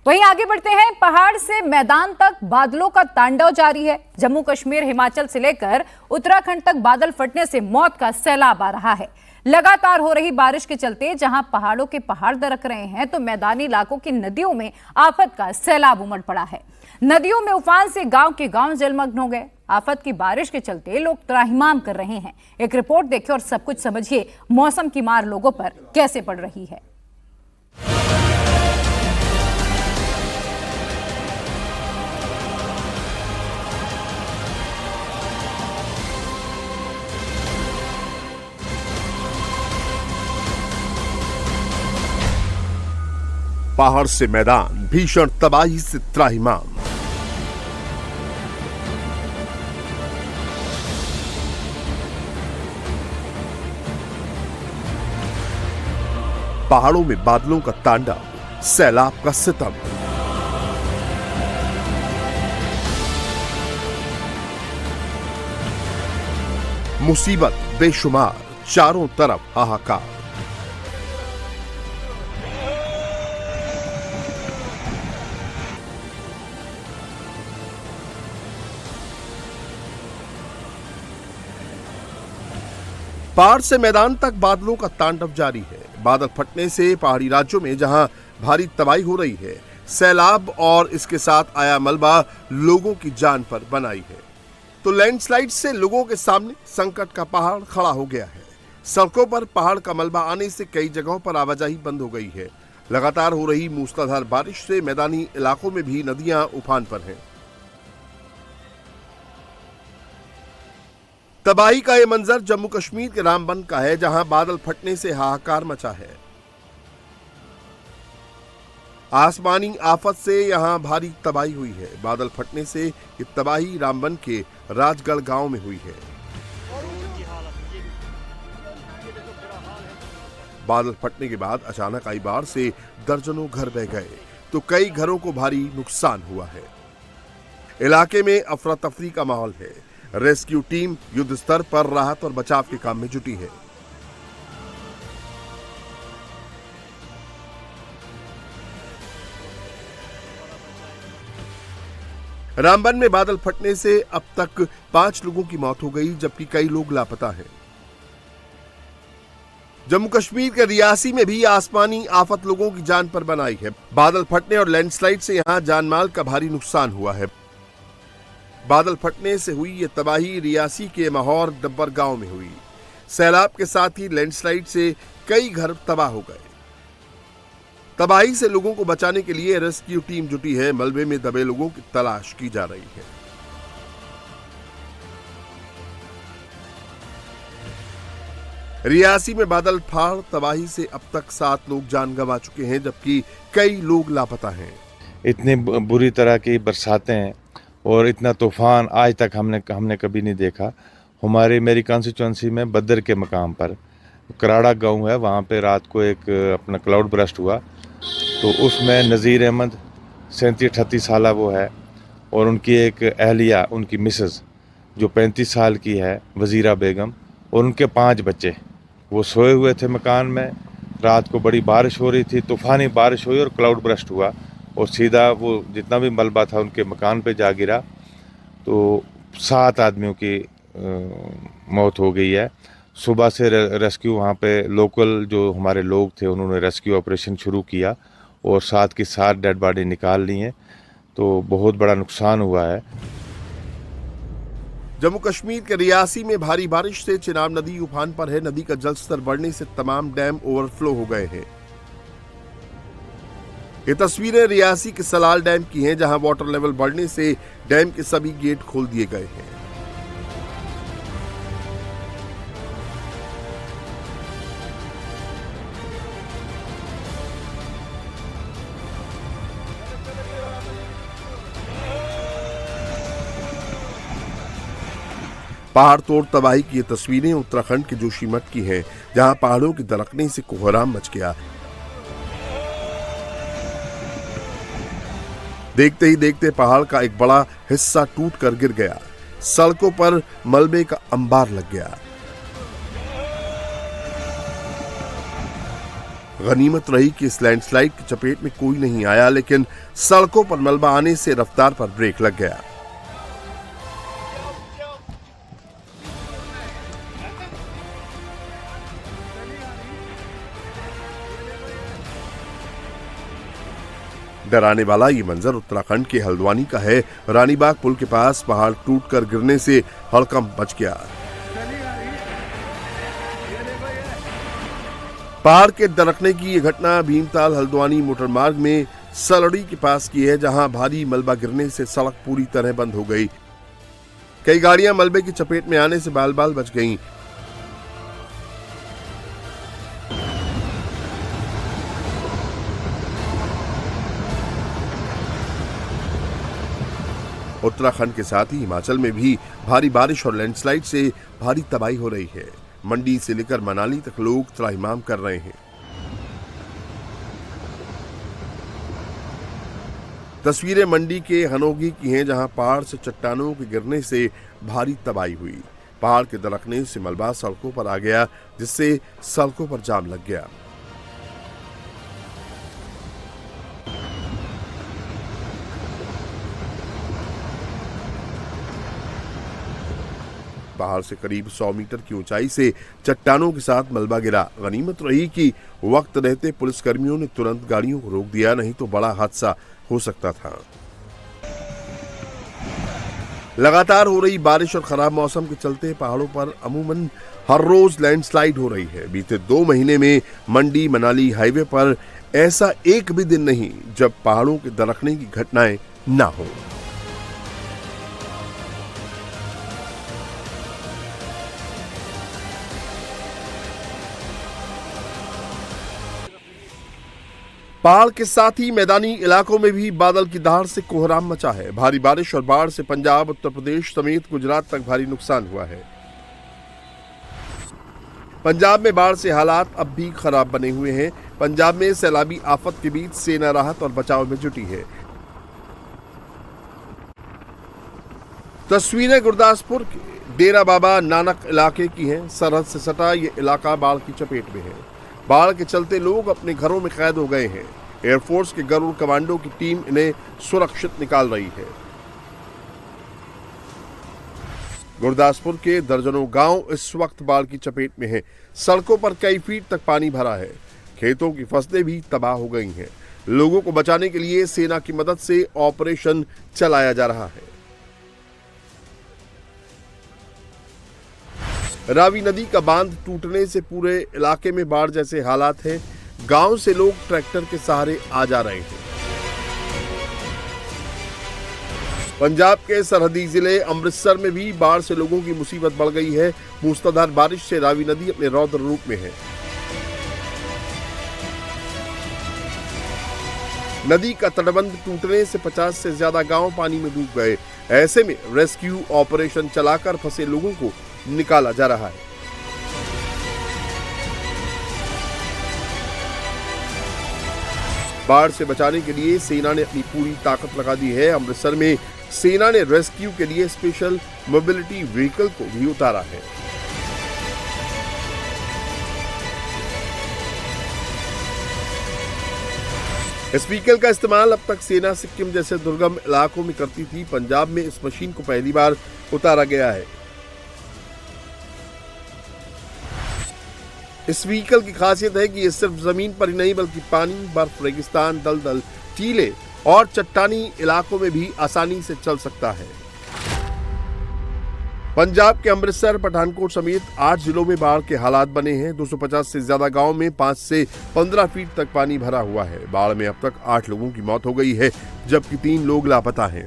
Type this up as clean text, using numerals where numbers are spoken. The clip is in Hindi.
वहीं आगे बढ़ते हैं, पहाड़ से मैदान तक बादलों का तांडव जारी है। जम्मू कश्मीर, हिमाचल से लेकर उत्तराखंड तक बादल फटने से मौत का सैलाब आ रहा है। लगातार हो रही बारिश के चलते जहां पहाड़ों के पहाड़ दरक रहे हैं, तो मैदानी इलाकों की नदियों में आफत का सैलाब उमड़ पड़ा है। नदियों में उफान से गांव के गांव जलमग्न हो गए। आफत की बारिश के चलते लोग त्राहिमाम कर रहे हैं। एक रिपोर्ट देखिए और सब कुछ समझिए, मौसम की मार लोगों पर कैसे पड़ रही है। पहाड़ से मैदान, भीषण तबाही से त्राहिमाम। पहाड़ों में बादलों का तांडव, सैलाब का सितम। मुसीबत बेशुमार, चारों तरफ हाहाकार। पहाड़ से मैदान तक बादलों का तांडव जारी है। बादल फटने से पहाड़ी राज्यों में जहां भारी तबाही हो रही है, सैलाब और इसके साथ आया मलबा लोगों की जान पर बनाई है। तो लैंडस्लाइड से लोगों के सामने संकट का पहाड़ खड़ा हो गया है। सड़कों पर पहाड़ का मलबा आने से कई जगहों पर आवाजाही बंद हो गई है। लगातार हो रही मूसलाधार बारिश से मैदानी इलाकों में भी नदियां उफान पर हैं। तबाही का यह मंजर जम्मू कश्मीर के रामबन का है, जहां बादल फटने से हाहाकार मचा है। आसमानी आफत से यहां भारी तबाही हुई है। बादल फटने से ये तबाही रामबन के राजगढ़ गांव में हुई है। बादल फटने के बाद अचानक आई बाढ़ से दर्जनों घर बह गए, तो कई घरों को भारी नुकसान हुआ है। इलाके में अफरा तफरी का माहौल है। रेस्क्यू टीम युद्ध स्तर पर राहत और बचाव के काम में जुटी है। रामबन में बादल फटने से अब तक 5 लोगों की मौत हो गई, जबकि कई लोग लापता हैं। जम्मू कश्मीर के रियासी में भी आसमानी आफत लोगों की जान पर बनाई है। बादल फटने और लैंडस्लाइड से यहां जानमाल का भारी नुकसान हुआ है। बादल फटने से हुई ये तबाही रियासी के माहौर डब्बर गांव में हुई। सैलाब के साथ ही लैंडस्लाइड से कई घर तबाह हो गए। तबाही से लोगों को बचाने के लिए रेस्क्यू टीम जुटी है। मलबे में दबे लोगों की तलाश की जा रही है। रियासी में बादल फाड़ तबाही से अब तक 7 लोग जान गंवा चुके हैं, जबकि कई लोग लापता हैं। इतनी बुरी तरह की बरसातें हैं और इतना तूफान आज तक हमने कभी नहीं देखा। मेरी कॉन्स्टिट्यूंसी में बद्दर के मकाम पर कराड़ा गांव है, वहाँ पे रात को एक अपना क्लाउड बर्स्ट हुआ, तो उसमें नज़ीर अहमद 37-38 साल वो है, और उनकी एक अहलिया, उनकी मिसेस जो 35 साल की है, वजीरा बेगम, और उनके 5 बच्चे, वो सोए हुए थे मकान में। रात को बड़ी बारिश हो रही थी, तूफ़ानी बारिश हुई और क्लाउड बर्स्ट हुआ, और सीधा वो जितना भी मलबा था उनके मकान पे जा गिरा। तो 7 आदमियों की मौत हो गई है। सुबह से रेस्क्यू, वहाँ पे लोकल जो हमारे लोग थे उन्होंने रेस्क्यू ऑपरेशन शुरू किया और 7 की 7 डेड बॉडी निकाल ली हैं। तो बहुत बड़ा नुकसान हुआ है। जम्मू कश्मीर के रियासी में भारी बारिश से चिनाब नदी उफान पर है। नदी का जलस्तर बढ़ने से तमाम डैम ओवरफ्लो हो गए हैं। ये तस्वीरें रियासी के सलाल डैम की हैं, जहां वाटर लेवल बढ़ने से डैम के सभी गेट खोल दिए गए हैं। पहाड़ तोड़ तबाही की ये तस्वीरें उत्तराखंड के जोशीमठ की हैं, जहां पहाड़ों के दरकने से कोहराम मच गया। देखते ही देखते पहाड़ का एक बड़ा हिस्सा टूट कर गिर गया। सड़कों पर मलबे का अंबार लग गया। गनीमत रही कि इस लैंडस्लाइड की चपेट में कोई नहीं आया, लेकिन सड़कों पर मलबा आने से रफ्तार पर ब्रेक लग गया। डराने वाला ये मंजर उत्तराखंड के हल्द्वानी का है। रानीबाग पुल के पास पहाड़ टूटकर गिरने से हड़कंप मच गया। पहाड़ के दरकने की ये घटना भीमताल हल्द्वानी मोटरमार्ग में सलड़ी के पास की है, जहां भारी मलबा गिरने से सड़क पूरी तरह बंद हो गई। कई गाड़ियां मलबे की चपेट में आने से बाल बाल बच गईं। उत्तराखंड के साथ ही हिमाचल में भी भारी बारिश और लैंडस्लाइड से भारी तबाही हो रही है। मंडी से लेकर मनाली तक लोग त्राहिमाम कर रहे हैं। तस्वीरें मंडी के हनोगी की हैं, जहां पहाड़ से चट्टानों के गिरने से भारी तबाही हुई। पहाड़ के दरकने से मलबा सड़कों पर आ गया, जिससे सड़कों पर जाम लग गया। पहाड़ से करीब 100 मीटर की ऊंचाई से चट्टानों के साथ मलबा गिरा। गनीमत रही कि वक्त रहते पुलिसकर्मियों ने तुरंत गाड़ियों को रोक दिया, नहीं तो बड़ा हादसा हो सकता था। लगातार हो रही बारिश और खराब मौसम के चलते पहाड़ों पर अमूमन हर रोज लैंडस्लाइड हो रही है। बीते 2 महीने में मंडी मनाली हाईवे पर ऐसा एक भी दिन नहीं जब पहाड़ों के दरकने की घटनाएं ना हो। पहाड़ के साथ ही मैदानी इलाकों में भी बादल की दहाड़ से कोहराम मचा है। भारी बारिश और बाढ़ से पंजाब, उत्तर प्रदेश समेत गुजरात तक भारी नुकसान हुआ है। पंजाब में बाढ़ से हालात अब भी खराब बने हुए हैं। पंजाब में सैलाबी आफत के बीच सेना राहत और बचाव में जुटी है। तस्वीरें गुरदासपुर के डेरा बाबा नानक इलाके की हैं। सरहद से सटा ये इलाका बाढ़ की चपेट में है। बाढ़ के चलते लोग अपने घरों में कैद हो गए हैं। एयरफोर्स के गरुड़ कमांडो की टीम इन्हें सुरक्षित निकाल रही है। गुरदासपुर के दर्जनों गांव इस वक्त बाढ़ की चपेट में हैं। सड़कों पर कई फीट तक पानी भरा है। खेतों की फसलें भी तबाह हो गई हैं। लोगों को बचाने के लिए सेना की मदद से ऑपरेशन चलाया जा रहा है। रावी नदी का बांध टूटने से पूरे इलाके में बाढ़ जैसे हालात हैं। गांव से लोग ट्रैक्टर के सहारे आ जा रहे हैं। पंजाब के सरहदी जिले अमृतसर में भी बाढ़ से लोगों की मुसीबत बढ़ गई है। मूसलाधार बारिश से रावी नदी अपने रौद्र रूप में है। नदी का तटबंध टूटने से 50 से ज्यादा गांव पानी में डूब गए। ऐसे में रेस्क्यू ऑपरेशन चलाकर फंसे लोगों को निकाला जा रहा है। बाढ़ से बचाने के लिए सेना ने अपनी पूरी ताकत लगा दी है। अमृतसर में सेना ने रेस्क्यू के लिए स्पेशल मोबिलिटी व्हीकल को भी उतारा है। इस व्हीकल का इस्तेमाल अब तक सेना सिक्किम जैसे दुर्गम इलाकों में करती थी। पंजाब में इस मशीन को पहली बार उतारा गया है। इस व्हीकल की खासियत है कि ये सिर्फ जमीन पर ही नहीं बल्कि पानी, बर्फ, रेगिस्तान, दलदल, टीले और चट्टानी इलाकों में भी आसानी से चल सकता है। पंजाब के अमृतसर, पठानकोट समेत 8 जिलों में बाढ़ के हालात बने हैं। 250 से ज्यादा गांव में 5 से 15 फीट तक पानी भरा हुआ है। बाढ़ में अब तक 8 लोगों की मौत हो गई है, जबकि 3 लोग लापता हैं।